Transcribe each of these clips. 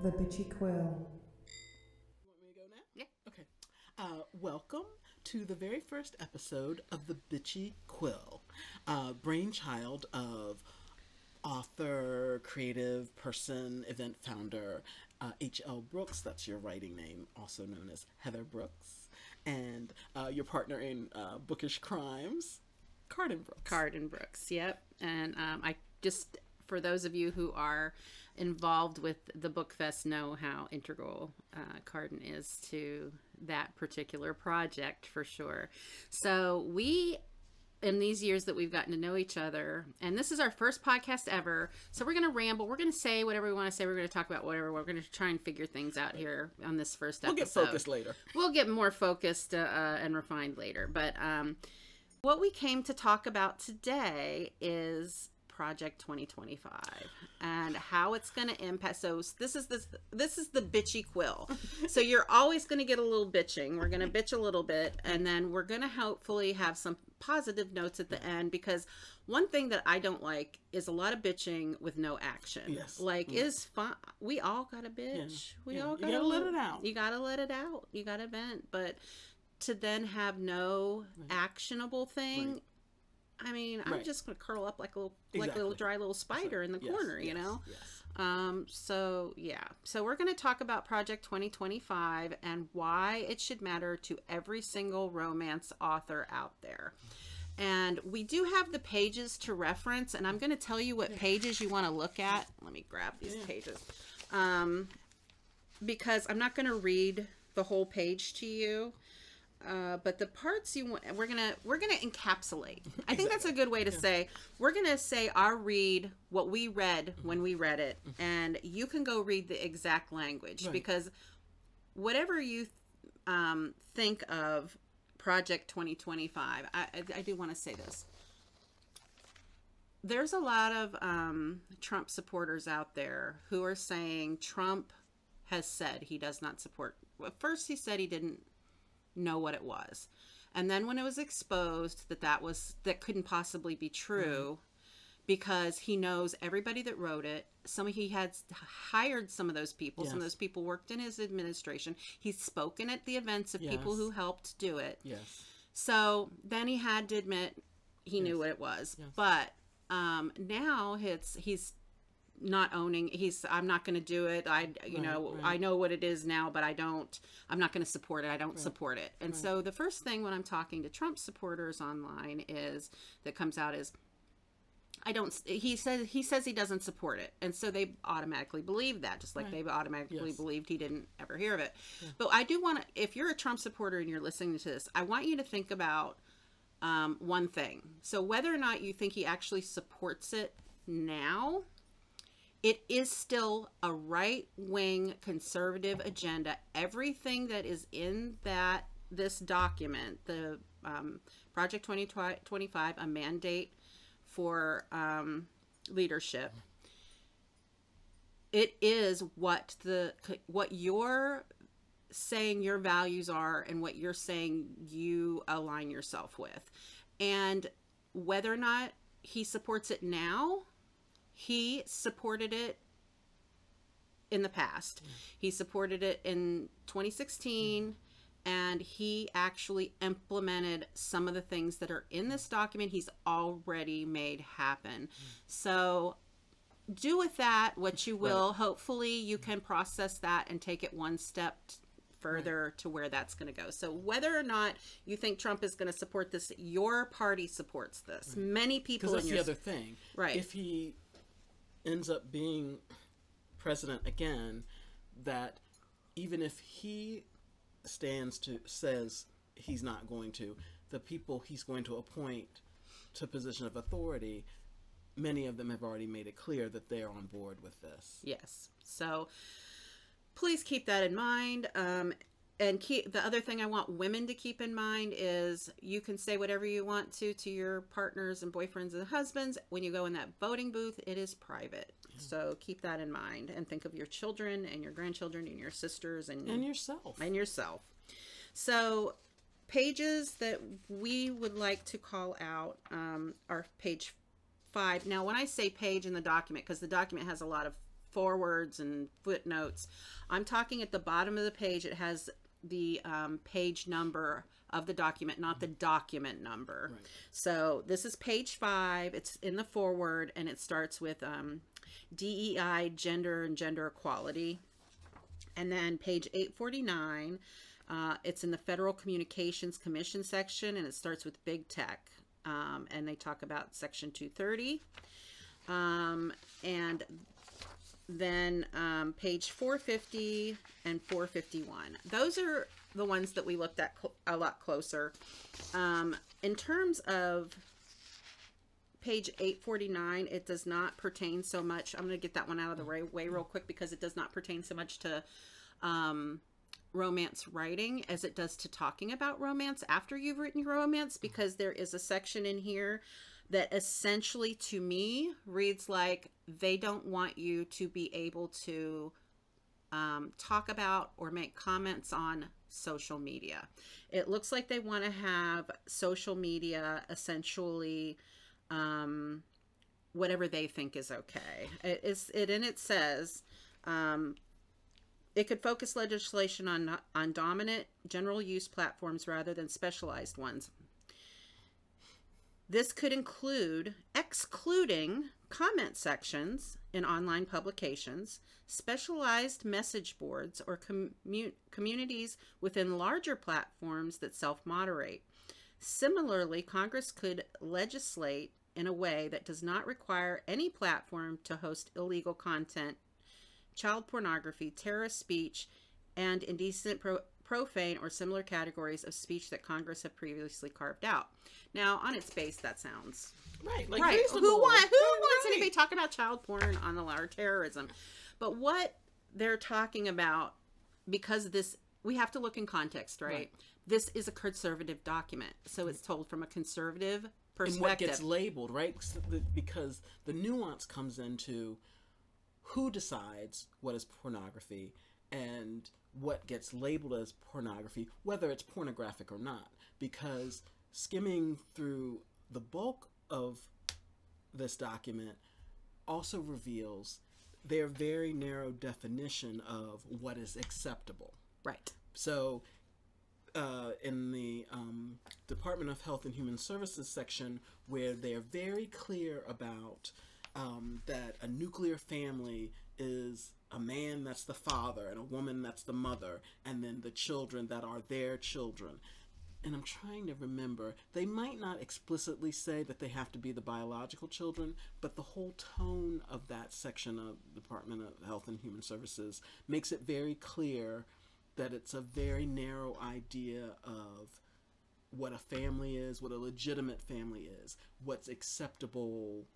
The Bitchy Quill. You want me to go now? Yeah. Okay. Welcome to the very first episode of The Bitchy Quill, brainchild of author, creative person, event founder, H.L. Brooks, that's your writing name, also known as Heather Brooks, and your partner in bookish crimes, Cardyn Brooks. Cardyn Brooks, yep. And I just, for those of you who are involved with the Book Fest, know how integral Cardyn is to that particular project, for sure. So we, in these years that we've gotten to know each other, and this is our first podcast ever, so we're going to ramble, we're going to say whatever we want to say, we're going to talk about whatever, we're going to try and figure things out here on this first episode. We'll get focused later. We'll get more focused and refined later, but what we came to talk about today is Project 2025 and how it's going to impact. So this is the bitchy quill. So you're always going to get a little bitching. We're going to bitch a little bit, and then we're going to hopefully have some positive notes at the end, because one thing that I don't like is a lot of bitching with no action. Yes. Like, is fun. We all got to bitch. Yeah. We Yeah. all You gotta let it out. You got to let it out. You got to vent. But to then have no actionable thing, I mean, I'm just going to curl up like a little dry little spider in the corner, you know? Yes. So yeah. So we're going to talk about Project 2025 and why it should matter to every single romance author out there. And we do have the pages to reference, and I'm going to tell you what pages you want to look at. Let me grab these pages. Because I'm not going to read the whole page to you. But the parts you want, we're gonna encapsulate. I think that's a good way to say. We're gonna say our read, what we read when we read it, and you can go read the exact language, because whatever you think of Project 2025, I do want to say this. There's a lot of Trump supporters out there who are saying Trump has said he does not support. Well, first he said he didn't know what it was, and then when it was exposed that couldn't possibly be true, because he knows everybody that wrote it. He had hired some of those people. Some of those people worked in his administration. He's spoken at the events of people who helped do it. So then he had to admit he knew what it was. But now he's not owning. I'm not going to do it. I know what it is now, but I'm not going to support it. I don't support it. And so the first thing when I'm talking to Trump supporters online that comes out is, he says he doesn't support it. And so they automatically believe that, just like they automatically believed he didn't ever hear of it. But I do want to, if you're a Trump supporter and you're listening to this, I want you to think about one thing. So whether or not you think he actually supports it now, it is still a right-wing conservative agenda. Everything that is in this document, the Project 2025, a mandate for leadership, it is what you're saying your values are and what you're saying you align yourself with. And whether or not he supports it now, he supported it in the past. He supported it in 2016, and he actually implemented some of the things that are in this document he's already made happen. So do with that what you will. Hopefully you can process that and take it one step further to where that's going to go. So whether or not you think Trump is going to support this, your party supports this. Many people, because that's the other thing. If he ends up being president again, that even if he says he's not going to, the people he's going to appoint to position of authority, many of them have already made it clear that they're on board with this. Yes. So please keep that in mind. And the other thing I want women to keep in mind is you can say whatever you want to your partners and boyfriends and husbands. When you go in that voting booth, it is private. So keep that in mind, and think of your children and your grandchildren and your sisters and yourself. And yourself. So pages that we would like to call out are page 5. Now, when I say page in the document, because the document has a lot of forwards and footnotes. I'm talking at the bottom of the page. It has the page number of the document, not the document number. Right. So this is page 5. It's in the forward, and it starts with DEI, gender and gender equality. And then page 849, it's in the Federal Communications Commission section, and it starts with big tech. And they talk about section 230. And then page 450 and 451. Those are the ones that we looked at a lot closer. In terms of page 849, it does not pertain so much. I'm going to get that one out of the way real quick, because it does not pertain so much to romance writing as it does to talking about romance after you've written your romance, because there is a section in here that essentially, to me, reads like they don't want you to be able to talk about or make comments on social media. It looks like they want to have social media essentially whatever they think is okay. It says it could focus legislation on dominant general use platforms rather than specialized ones. This could include excluding comment sections in online publications, specialized message boards, or communities within larger platforms that self-moderate. Similarly, Congress could legislate in a way that does not require any platform to host illegal content, child pornography, terrorist speech, and indecent, profane, or similar categories of speech that Congress have previously carved out. Now, on its face, that sounds right. Like right. Reasonable. Who wants anybody talking about child porn on the or terrorism? But what they're talking about, because this, we have to look in context, right? This is a conservative document, so it's told from a conservative perspective. And what gets labeled, right? Because the nuance comes into who decides what is pornography and what gets labeled as pornography, whether it's pornographic or not. Because skimming through the bulk of this document also reveals their very narrow definition of what is acceptable. Right. So in the Department of Health and Human Services section, where they're very clear about that a nuclear family is a man that's the father and a woman that's the mother, and then the children that are their children. And I'm trying to remember, they might not explicitly say that they have to be the biological children, but the whole tone of that section of the Department of Health and Human Services makes it very clear that it's a very narrow idea of what a family is, what a legitimate family is, what's acceptable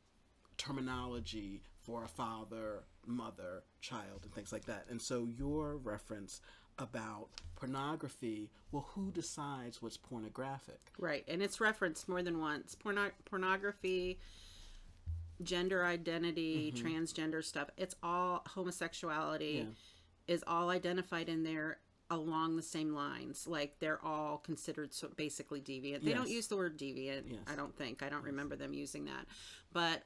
terminology for a father, mother, child, and things like that. And so your reference about pornography, well, who decides what's pornographic? Right, and it's referenced more than once. Pornography, gender identity, transgender stuff, it's all homosexuality is all identified in there along the same lines. Like, they're all considered basically deviant. They don't use the word deviant, I don't think. I don't remember them using that. But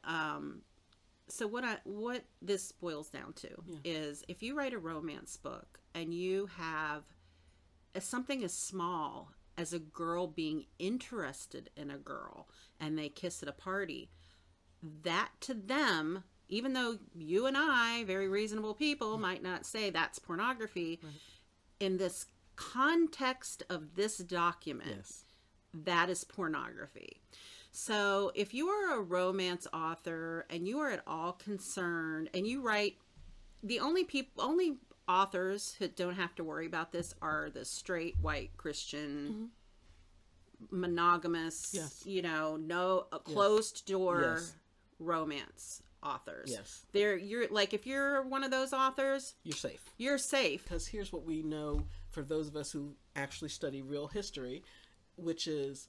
so what this boils down to is, if you write a romance book and you have something as small as a girl being interested in a girl and they kiss at a party, that to them, even though you and I, very reasonable people, might not say that's pornography, in this context of this document, that is pornography. So if you are a romance author and you are at all concerned and you write, the only authors who don't have to worry about this are the straight white Christian monogamous, no closed door romance authors. You're like, if you're one of those authors, you're safe. You're safe. Because here's what we know for those of us who actually study real history, which is,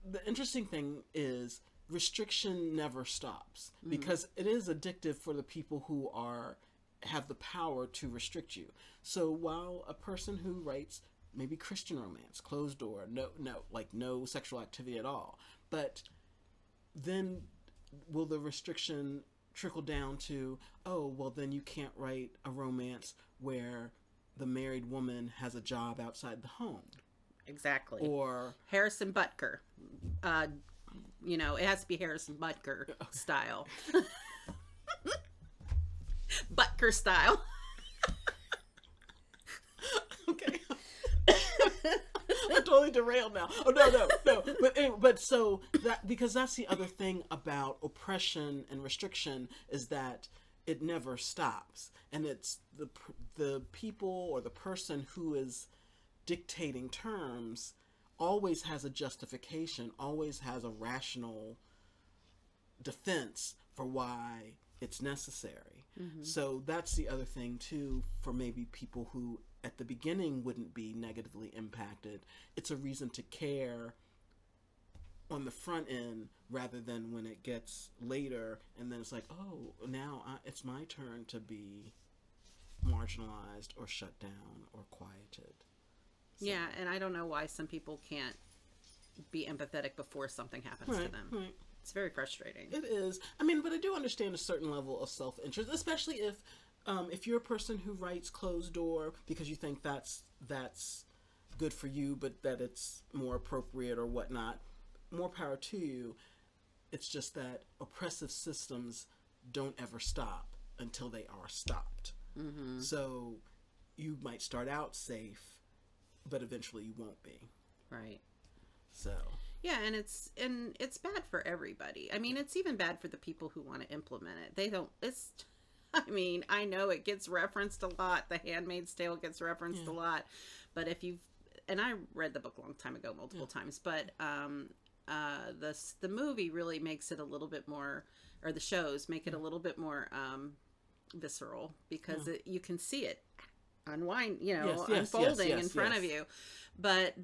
the interesting thing is restriction never stops, because it is addictive for the people who have the power to restrict you. So while a person who writes maybe Christian romance, closed door, no sexual activity at all, but then will the restriction trickle down to, oh, well, then you can't write a romance where the married woman has a job outside the home. Exactly. Or Harrison Butker. You know, it has to be Harrison Butker style. Butker style. Okay. I'm totally derailed now. Oh, no. But anyway, so that, because that's the other thing about oppression and restriction, is that it never stops. And it's the people or the person who is dictating terms always has a justification, always has a rational defense for why it's necessary. Mm-hmm. So that's the other thing too, for maybe people who at the beginning wouldn't be negatively impacted. It's a reason to care on the front end rather than when it gets later and then it's like, oh, now it's my turn to be marginalized or shut down or quieted. So. Yeah, and I don't know why some people can't be empathetic before something happens to them. Right. It's very frustrating. It is. I mean, but I do understand a certain level of self-interest, especially if you're a person who writes closed door because you think that's good for you, but that it's more appropriate or whatnot. More power to you. It's just that oppressive systems don't ever stop until they are stopped. Mm-hmm. So you might start out safe, but eventually you won't be. Right. So. Yeah, and it's bad for everybody. I mean, it's even bad for the people who want to implement it. They don't. I mean, I know it gets referenced a lot. The Handmaid's Tale gets referenced a lot, but and I read the book a long time ago, multiple times, but the movie really makes it a little bit more, or the shows make it a little bit more visceral, because you can see it unfolding in front of you. But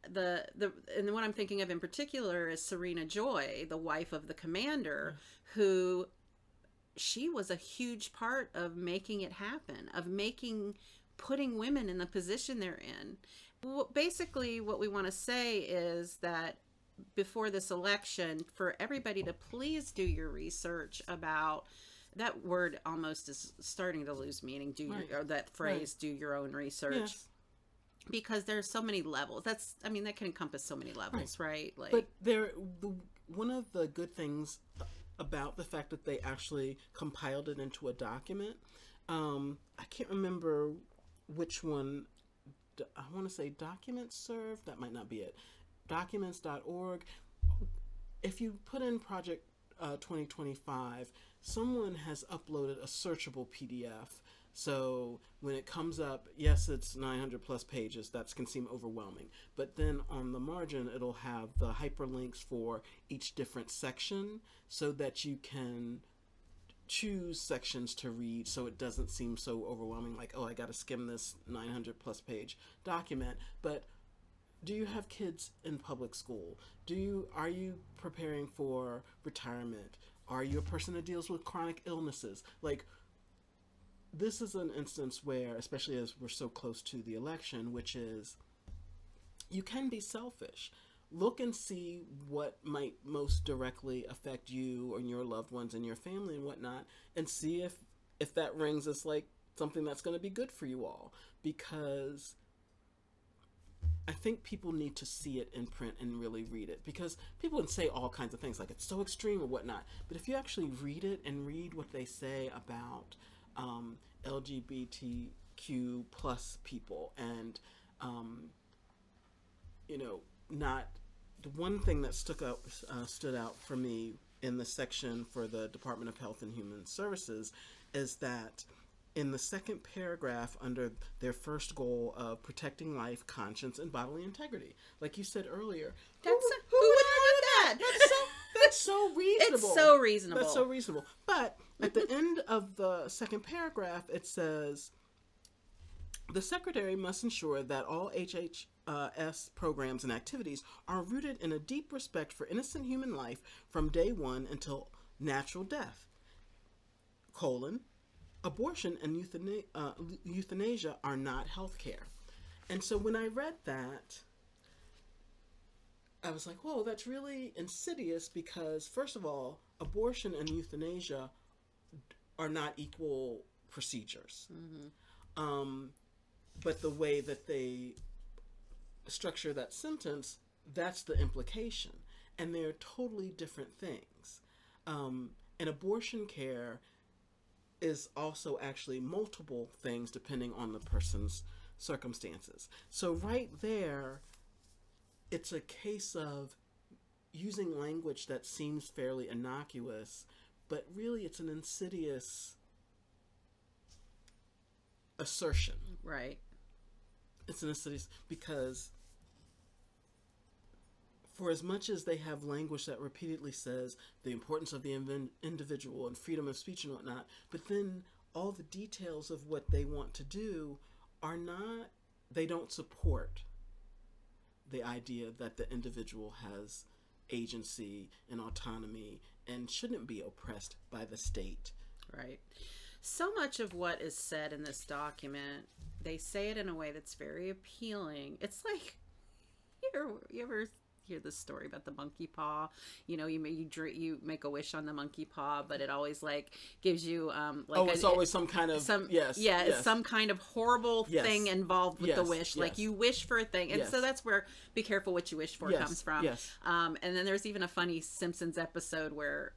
and what I'm thinking of in particular is Serena Joy, the wife of the commander, who, she was a huge part of making it happen, of putting women in the position they're in. Basically, what we want to say is that before this election, for everybody to please do your research about, that word almost is starting to lose meaning, or that phrase, do your own research. Yes. Because there's so many levels. That can encompass so many levels, right? Like, but one of the good things about the fact that they actually compiled it into a document, I can't remember which one. I want to say Documents Serve. That might not be it. Documents.org. If you put in Project 2025, someone has uploaded a searchable PDF. So when it comes up, yes, it's 900 plus pages. That can seem overwhelming. But then on the margin, it'll have the hyperlinks for each different section so that you can choose sections to read so it doesn't seem so overwhelming, like, oh, I got to skim this 900 plus page document. But do you have kids in public school? Are you preparing for retirement? Are you a person that deals with chronic illnesses? Like, this is an instance where, especially as we're so close to the election, which is, you can be selfish. Look and see what might most directly affect you and your loved ones and your family and whatnot, and see if that rings as like something that's going to be good for you all. Because I think people need to see it in print and really read it, because people can say all kinds of things like it's so extreme or whatnot, but if you actually read it and read what they say about LGBTQ plus people, and not the one thing that stood out for me in the section for the Department of Health and Human Services is that in the second paragraph under their first goal of protecting life, conscience, and bodily integrity, like you said earlier, who would argue that? That's so reasonable. It's so reasonable. That's so reasonable. But at the end of the second paragraph, it says, the Secretary must ensure that all HHS programs and activities are rooted in a deep respect for innocent human life from day one until natural death, abortion and euthanasia are not health care. And so when I read that, I was like, whoa, that's really insidious, because first of all, abortion and euthanasia are not equal procedures. But the way that they structure that sentence, that's the implication. And they're totally different things. And abortion care is also actually multiple things depending on the person's circumstances. So right there, it's a case of using language that seems fairly innocuous, but really it's an insidious assertion. Right. It's an insidious, because for as much as they have language that repeatedly says the importance of the individual and freedom of speech and whatnot, but then all the details of what they want to do are not, they don't support the idea that the individual has agency and autonomy and shouldn't be oppressed by the state. Right. So much of what is said in this document, they say it in a way that's very appealing. It's like, you ever hear this story about the monkey paw? You know, you make a wish on the monkey paw, but it always like gives you like it's always some kind of it's some kind of horrible thing involved with the wish. Like you wish for a thing, and so that's where "be careful what you wish for" comes from. And then there's even a funny Simpsons episode where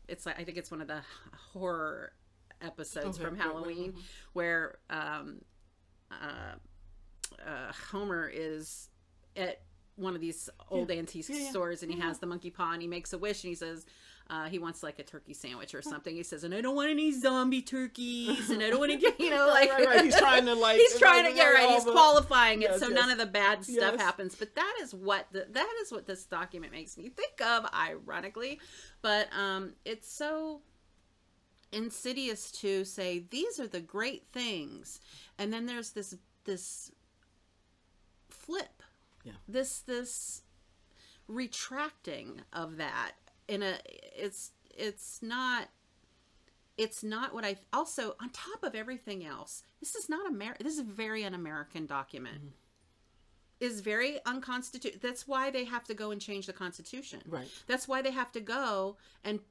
it's like, I think it's one of the horror episodes from Halloween, where Homer is at one of these old antique stores, and he has the monkey paw, and he makes a wish, and he says he wants like a turkey sandwich or something. He says, and I don't want any zombie turkeys, and I don't want to get, like right. He's trying to he's qualifying it so none of the bad stuff happens. But that is what this document makes me think of, ironically. But it's so insidious to say these are the great things, and then there's this flip. This retracting of that it's not what I also, on top of everything else, this is not this is a very un-American document. Is very unconstitutional. That's why they have to go and change the Constitution. Right. That's why they have to go and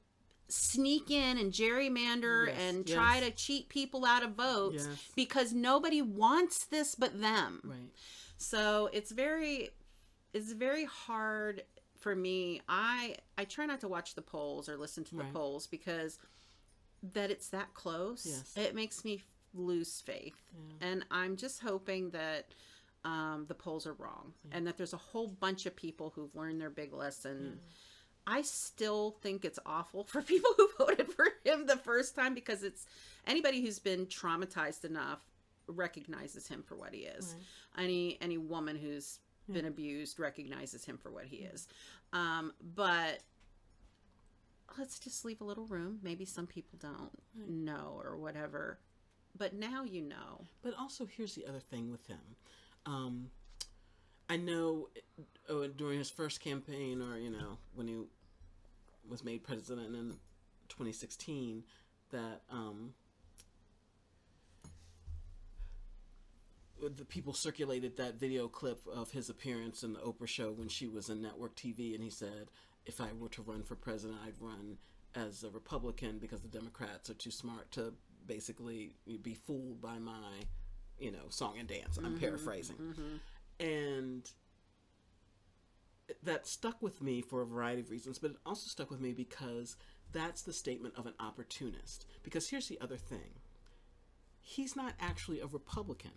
sneak in and gerrymander and try to cheat people out of votes because nobody wants this but them. Right. So it's very hard for me. I try not to watch the polls or listen to the polls because that it's that close. It makes me lose faith. And I'm just hoping that the polls are wrong and that there's a whole bunch of people who've learned their big lesson. I still think it's awful for people who voted for him the first time, because it's anybody who's been traumatized enough recognizes him for what he is. Any woman who's been abused recognizes him for what he is. But let's just leave a little room. Maybe some people don't know or whatever, but now you know. But also, here's the other thing with him. I know during his first campaign, or when he was made president in 2016, that the people circulated that video clip of his appearance in the Oprah show when she was in network TV, and he said, if I were to run for president, I'd run as a Republican because the Democrats are too smart to basically be fooled by my, song and dance. I'm paraphrasing. And that stuck with me for a variety of reasons, but it also stuck with me because that's the statement of an opportunist. Because here's the other thing. He's not actually a Republican.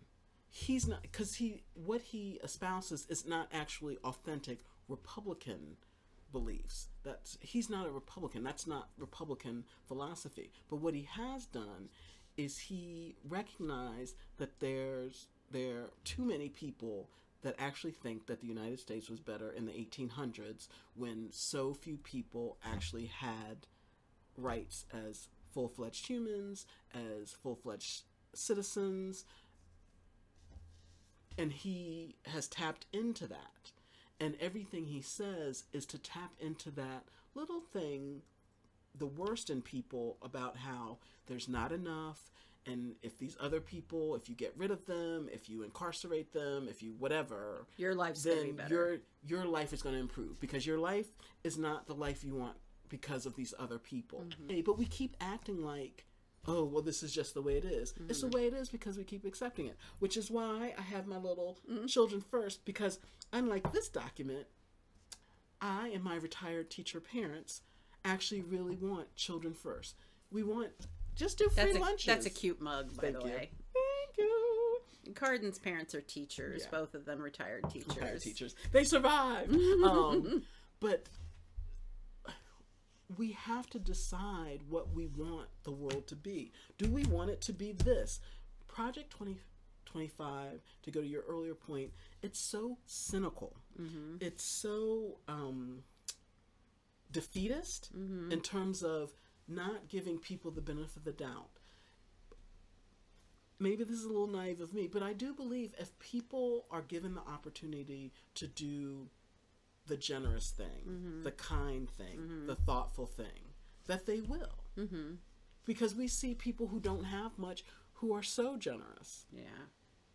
He's not, because what he espouses is not actually authentic Republican beliefs. He's not a Republican. That's not Republican philosophy. But what he has done is he recognized that there are too many people that actually think that the United States was better in the 1800s, when so few people actually had rights as full-fledged humans, as full-fledged citizens. And he has tapped into that. And everything he says is to tap into that little thing, the worst in people, about how there's not enough. And if these other people, if you get rid of them, if you incarcerate them, if you whatever, your life's going to be better. Your life is going to improve, because your life is not the life you want because of these other people. Hey, but we keep acting like, oh, well, this is just the way it is. It's the way it is because we keep accepting it, which is why I have my little children first, because unlike this document, I and my retired teacher parents actually really want children first. We want, just do free lunches. That's a cute mug, by the way. Thank you. Cardyn's parents are teachers, both of them retired teachers. Retired teachers. They survived. But we have to decide what we want the world to be. Do we want it to be this? Project 2025, to go to your earlier point, it's so cynical. It's so defeatist in terms of not giving people the benefit of the doubt. Maybe this is a little naive of me, but I do believe if people are given the opportunity to do the generous thing, the kind thing, the thoughtful thing, that they will. Because we see people who don't have much who are so generous. Yeah.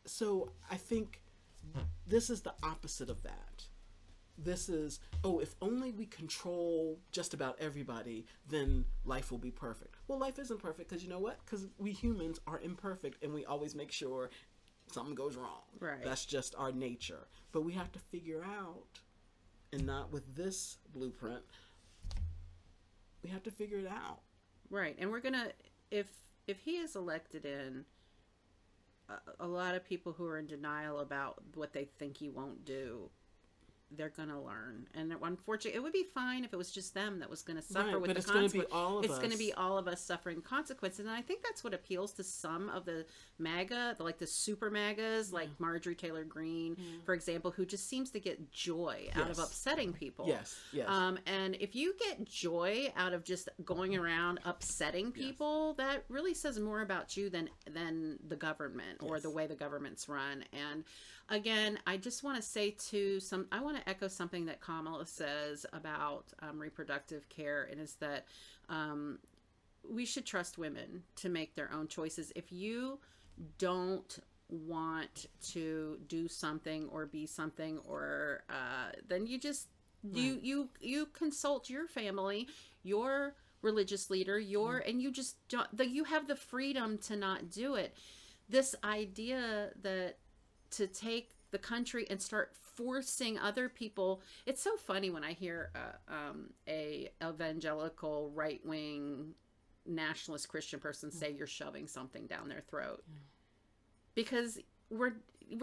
So I think this is the opposite of that. This is, oh, if only we control just about everybody, then life will be perfect. Well, life isn't perfect because you know what? Because we humans are imperfect and we always make sure something goes wrong. Right. That's just our nature. But we have to figure out, and not with this blueprint, we have to figure it out. Right. And we're going to, if he is elected in, a lot of people who are in denial about what they think he won't do, they're going to learn. And unfortunately, it would be fine if it was just them that was going to suffer with the consequences. It's going to be all of us. It's going to be all of us suffering consequences. And I think that's what appeals to some of the MAGA, like the super MAGAs, like Marjorie Taylor Greene, for example, who just seems to get joy out of upsetting people. Yes. And if you get joy out of just going around upsetting people, that really says more about you than the government or the way the government's run. And again, I just want to say I want to echo something that Kamala says about reproductive care, and is that we should trust women to make their own choices. If you don't want to do something or be something, or then you just you consult your family, your religious leader, and you just don't. You have the freedom to not do it. This idea that to take the country and start forcing other people. It's so funny when I hear a evangelical right-wing nationalist Christian person say you're shoving something down their throat. Because we're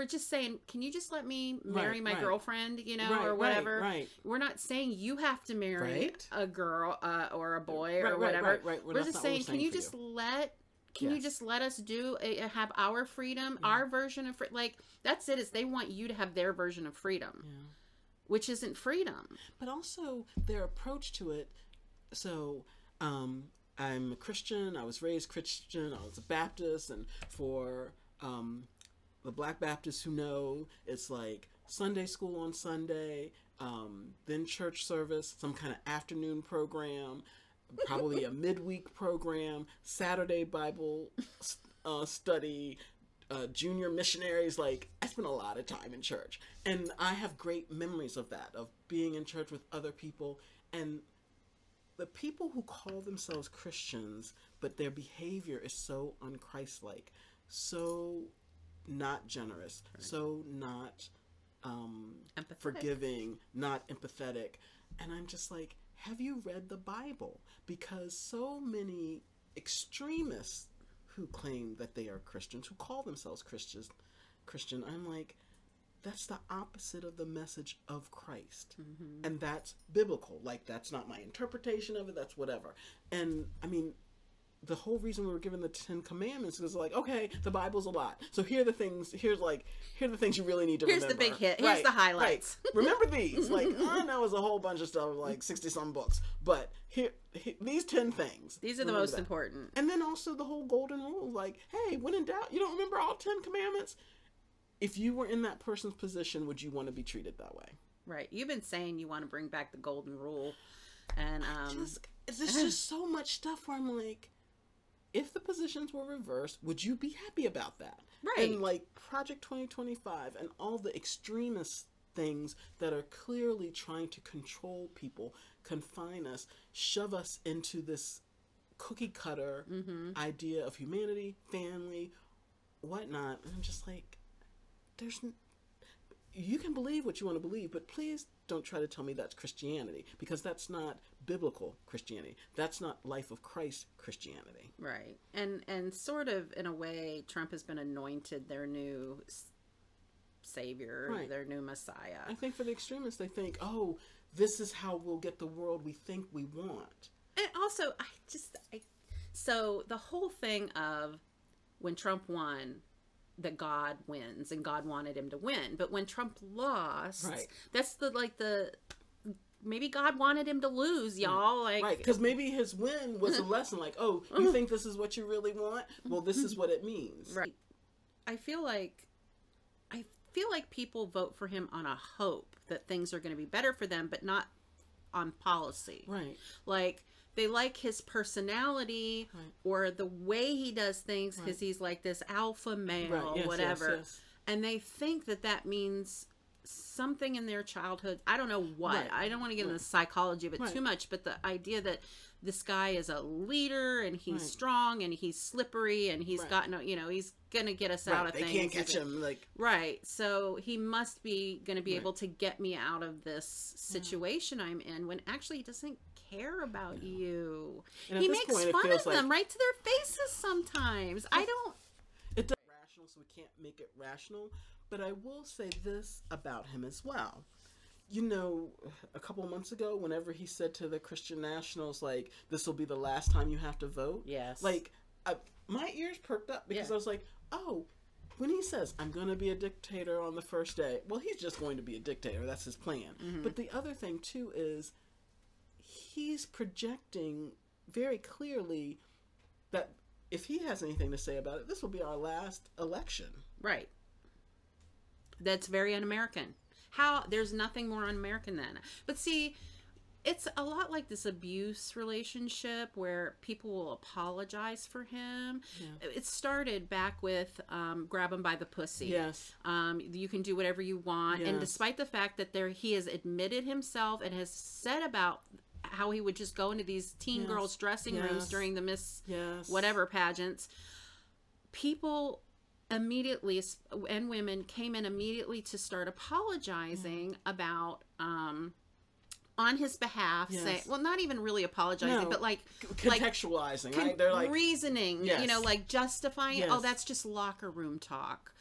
just saying, can you just let me marry my girlfriend, or whatever. We're not saying you have to marry a girl or a boy or whatever. We're just saying, can you just let you just let us have our freedom, our version of like, that's it. Is they want you to have their version of freedom, which isn't freedom. But also their approach to it. So I'm a Christian. I was raised Christian. I was a Baptist. And for the Black Baptists who know, it's like Sunday school on Sunday, then church service, some kind of afternoon program, probably a midweek program, Saturday Bible study, junior missionaries. Like, I spent a lot of time in church, and I have great memories of that, of being in church with other people. And the people who call themselves Christians, but their behavior is so unchristlike, so not generous, so not forgiving, not empathetic. And I'm just like, have you read the Bible? Because so many extremists who claim that they are Christians, who call themselves Christian, I'm like, that's the opposite of the message of Christ. And that's biblical. Like, that's not my interpretation of it, that's whatever. And I mean, the whole reason we were given the 10 Commandments is like, okay, the Bible's a lot. So here are the things, here are the things you really need to remember. Here's the big hit. Here's the highlights. Remember these. Like, I know it's a whole bunch of stuff, like 60-some books. But here, these 10 things. These are the most important. And then also the whole golden rule. Like, hey, when in doubt, you don't remember all 10 Commandments? If you were in that person's position, would you want to be treated that way? Right. You've been saying you want to bring back the golden rule. And there's just so much stuff where I'm like, if the positions were reversed, would you be happy about that? Right. And like Project 2025 and all the extremist things that are clearly trying to control people, confine us, shove us into this cookie cutter idea of humanity, family, whatnot. And I'm just like, you can believe what you want to believe, but please don't try to tell me that's Christianity, because that's not biblical Christianity. That's not life of Christ Christianity. Right. And sort of in a way, Trump has been anointed their new savior, Right. their new Messiah. I think for the extremists, they think, oh, this is how we'll get the world we think we want. And also, so the whole thing of when Trump won, that God wins and God wanted him to win. But when Trump lost, Right. that's maybe God wanted him to lose, y'all. Right. Like, Right, because maybe his win was a lesson. Like, oh, you think this is what you really want? Well, this is what it means. Right. I feel like people vote for him on a hope that things are going to be better for them, but not on policy. Right. Like, they like his personality Right. or the way he does things because Right. he's like this alpha male, Right. Yes, whatever. yes. And they think that means something in their childhood. I don't know what. Right. I don't want to get into Right. the psychology of it Right. too much, but the idea that this guy is a leader and he's Right. strong and he's slippery and he's Right. got no, he's going to get us out of They things. can't catch him. Like, Right. So he must be going to be Right. able to get me out of this situation I'm in, when actually he doesn't care about you. And at He this makes point, it fun feels of them like- right to their faces sometimes. I don't. it doesn't rational, so we can't make it rational. But I will say this about him as well. You know, a couple of months ago, whenever he said to the Christian Nationals, like, this will be the last time you have to vote. Yes. Like, my ears perked up because Yeah. I was like, oh, when he says, I'm going to be a dictator on the first day, well, he's just going to be a dictator. That's his plan. Mm-hmm. But the other thing, too, is he's projecting very clearly that if he has anything to say about it, this will be our last election. Right. That's very un-American. There's nothing more un-American than. But see, it's a lot like this abuse relationship where people will apologize for him. Yeah. It started back with grab him by the pussy. Yes. You can do whatever you want. And Yes. despite the fact that he has admitted himself and has said about how he would just go into these teen Yes. girls' dressing rooms Yes. during the Miss Yes. whatever pageants, people immediately, and women came in immediately to start apologizing about on his behalf, Yes. saying, well, not even really apologizing, No. but like Contextualizing, right? They're like, reasoning, Yes. like justifying it. Oh, Yes. that's just locker room talk.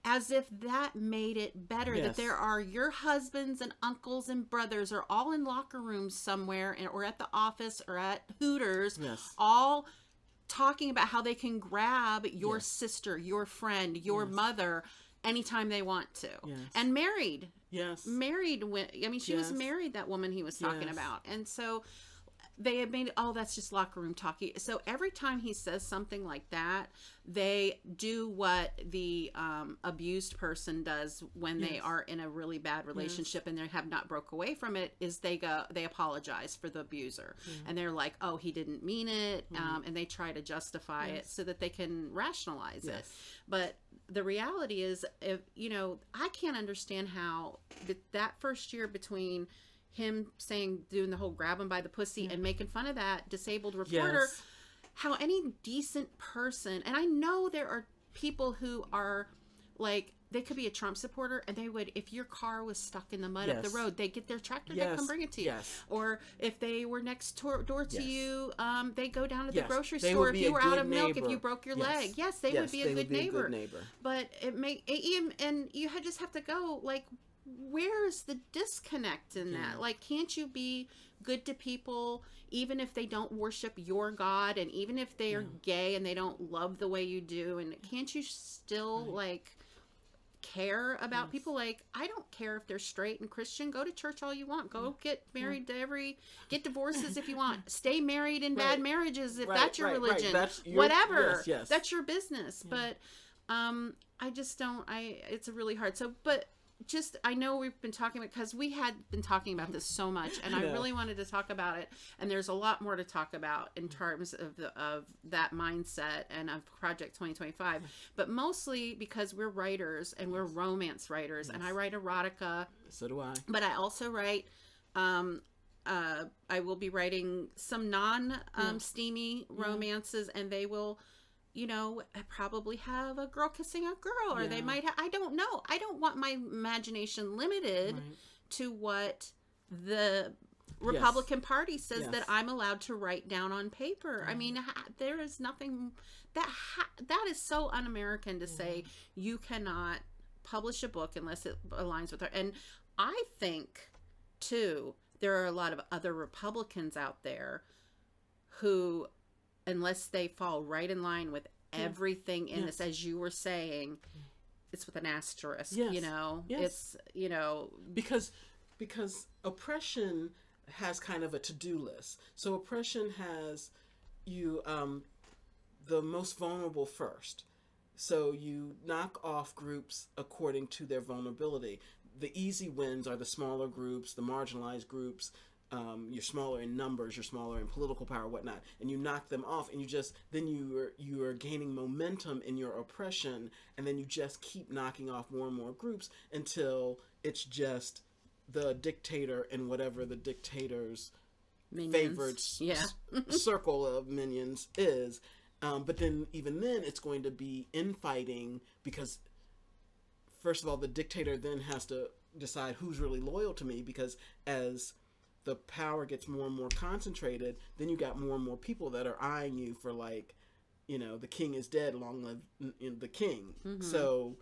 As if that made it better, that Yes. there are your husbands and uncles and brothers are all in locker rooms somewhere, or at the office or at Hooters, Yes. all talking about how they can grab your Yes. sister, your friend, your Yes. mother anytime they want to. Yes. And married. yes. She was Yes. married, that woman he was talking Yes. about. And so they had made, oh, that's just locker room talky. So every time he says something like that, they do what the abused person does when they Yes. are in a really bad relationship and they have not broke away from it, is they apologize for the abuser. And they're like, oh, he didn't mean it. And they try to justify it so that they can rationalize it. Yes. But the reality is, I can't understand how that first year between him doing the whole grab him by the pussy and making fun of that disabled reporter, Yes. how any decent person, and I know there are people who are like, they could be a Trump supporter and they would, if your car was stuck in the mud up the Yes. road, they get their tractor to Yes. come bring it to you. Yes. Or if they were next door to Yes. you, they go down to the Yes. grocery They store would if be you a were out good of milk, if neighbor. you broke your Yes. leg. Yes, they Yes, would be they a would good be a neighbor. good neighbor. But and you just have to go, like, where's the disconnect in that? Like, can't you be good to people even if they don't worship your God, and even if they are gay and they don't love the way you do? And can't you still like care about people? Like, I don't care if they're straight and Christian. Go to church all you want. Go get married get divorces if you want. Stay married in bad marriages if that's your religion. That's your, Whatever. Yes. That's your business. But I just don't. It's really hard. So, but just, I know we've been talking about, because we had been talking about this so much, and I really wanted to talk about it, and there's a lot more to talk about in terms of that mindset and of Project 2025, but mostly because we're writers, and we're romance writers, and I write erotica. So do I. But I also write, I will be writing some steamy romances, and they will, you know, probably have a girl kissing a girl, or they might have, I don't know. I don't want my imagination limited to what the Republican Party says that I'm allowed to write down on paper. I mean, there is nothing that is so un-American to say you cannot publish a book unless it aligns with her. And I think, too, there are a lot of other Republicans out there who, unless they fall right in line with everything in this, as you were saying, it's with an asterisk, you know? It's, you know... Because oppression has kind of a to-do list. So oppression has you, the most vulnerable first. So you knock off groups according to their vulnerability. The easy wins are the smaller groups, the marginalized groups. You're smaller in numbers, you're smaller in political power, whatnot, and you knock them off, and then you are gaining momentum in your oppression, and then you just keep knocking off more and more groups until it's just the dictator and whatever the dictator's favored circle of minions is. But then even then, it's going to be infighting, because first of all, the dictator then has to decide who's really loyal to me, because as the power gets more and more concentrated, then you got more and more people that are eyeing you for, like, you know, the king is dead, long live the king. So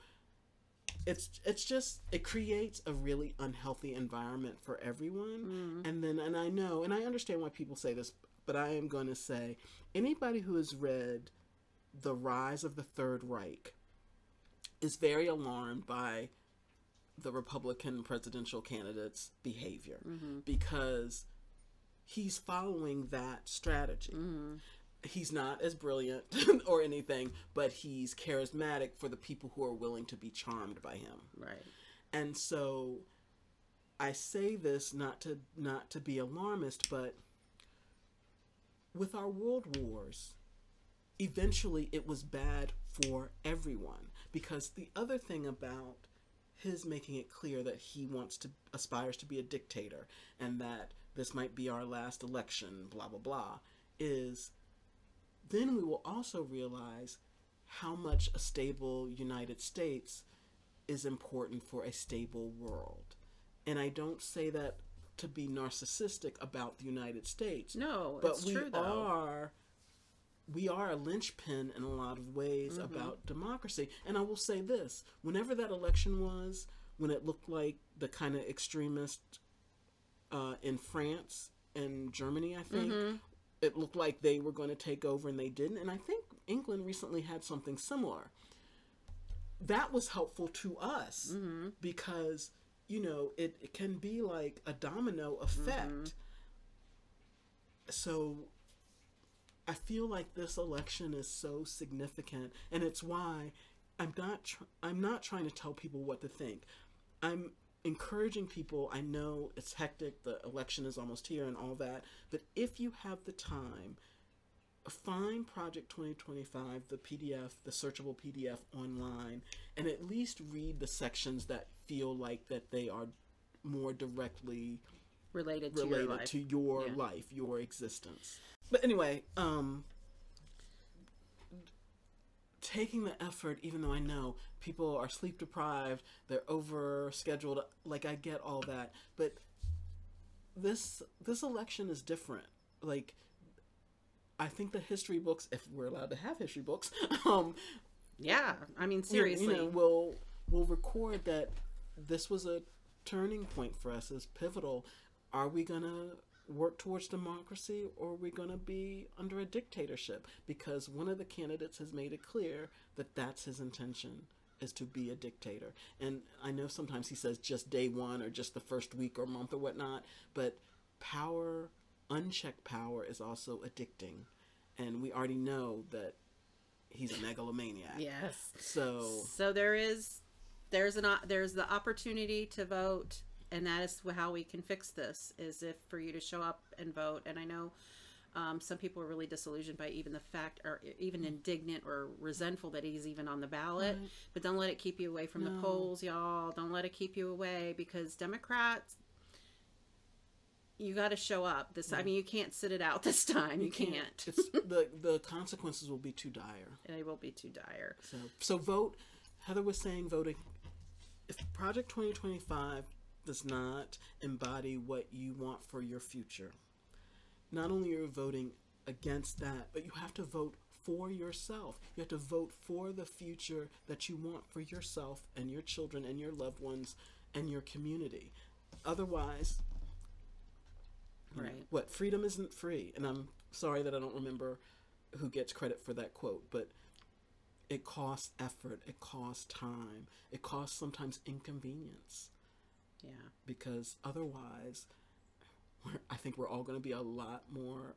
it's just, it creates a really unhealthy environment for everyone. And I know, and I understand why people say this, but I am going to say, anybody who has read The Rise of the Third Reich is very alarmed by the Republican presidential candidate's behavior, because he's following that strategy. He's not as brilliant or anything, but he's charismatic for the people who are willing to be charmed by him. Right. And so I say this not to be alarmist, but with our world wars, eventually it was bad for everyone, because the other thing about his making it clear that he aspires to be a dictator, and that this might be our last election, blah, blah, blah, is then we will also realize how much a stable United States is important for a stable world. And I don't say that to be narcissistic about the United States. No, but it's true, though. We are a linchpin in a lot of ways about democracy. And I will say this, whenever that election was, when it looked like the kind of extremist in France and Germany, I think, it looked like they were going to take over, and they didn't. And I think England recently had something similar. That was helpful to us because, you know, it can be like a domino effect. So I feel like this election is so significant, and it's why I'm not trying to tell people what to think. I'm encouraging people. I know it's hectic, the election is almost here and all that, but if you have the time, find Project 2025, the PDF, the searchable PDF online, and at least read the sections that feel like that they are more directly related to your life, your existence. But anyway, taking the effort, even though I know people are sleep deprived, they're over scheduled, like, I get all that, but this election is different. Like, I think the history books, if we're allowed to have history books, yeah, I mean, seriously, you know, will record that this was a turning point for us, as pivotal. Are we gonna work towards democracy, or are we going to be under a dictatorship? Because one of the candidates has made it clear that that's his intention, is to be a dictator. And I know sometimes he says just day one or just the first week or month or whatnot, but power, unchecked power, is also addicting. And we already know that he's a megalomaniac. Yes. So there is there's the opportunity to vote, and that is how we can fix this, is if for you to show up and vote. And I know some people are really disillusioned by even the fact, or even indignant or resentful that he's even on the ballot. Right. But don't let it keep you away from the polls, y'all. Don't let it keep you away, because Democrats, you got to show up. I mean, you can't sit it out this time. You can't. It's, the consequences will be too dire. They will be too dire. So vote. Heather was saying voting. If Project 2025 does not embody what you want for your future, not only are you voting against that, but you have to vote for yourself. You have to vote for the future that you want for yourself and your children and your loved ones and your community. Otherwise, right. What? Freedom isn't free. And I'm sorry that I don't remember who gets credit for that quote, but it costs effort, it costs time, it costs sometimes inconvenience. Yeah. Because otherwise, I think we're all going to be a lot more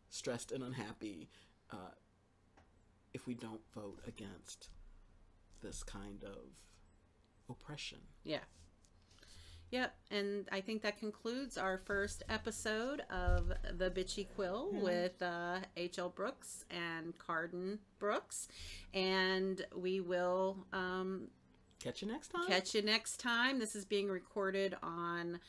stressed and unhappy if we don't vote against this kind of oppression. Yeah. Yep, and I think that concludes our first episode of the Bitchy Quill with H.L. Brooks and Cardyn Brooks, and we will catch you next time. Catch you next time. This is being recorded on,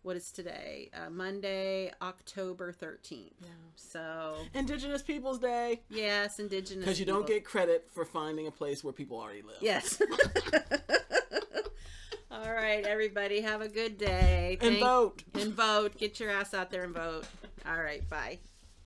what is today? Monday, October 13th. Yeah. So Indigenous Peoples Day. Yes, Indigenous. Because you don't get credit for finding a place where people already live. Yes. All right, everybody, have a good day. And vote. And vote. Get your ass out there and vote. All right, bye.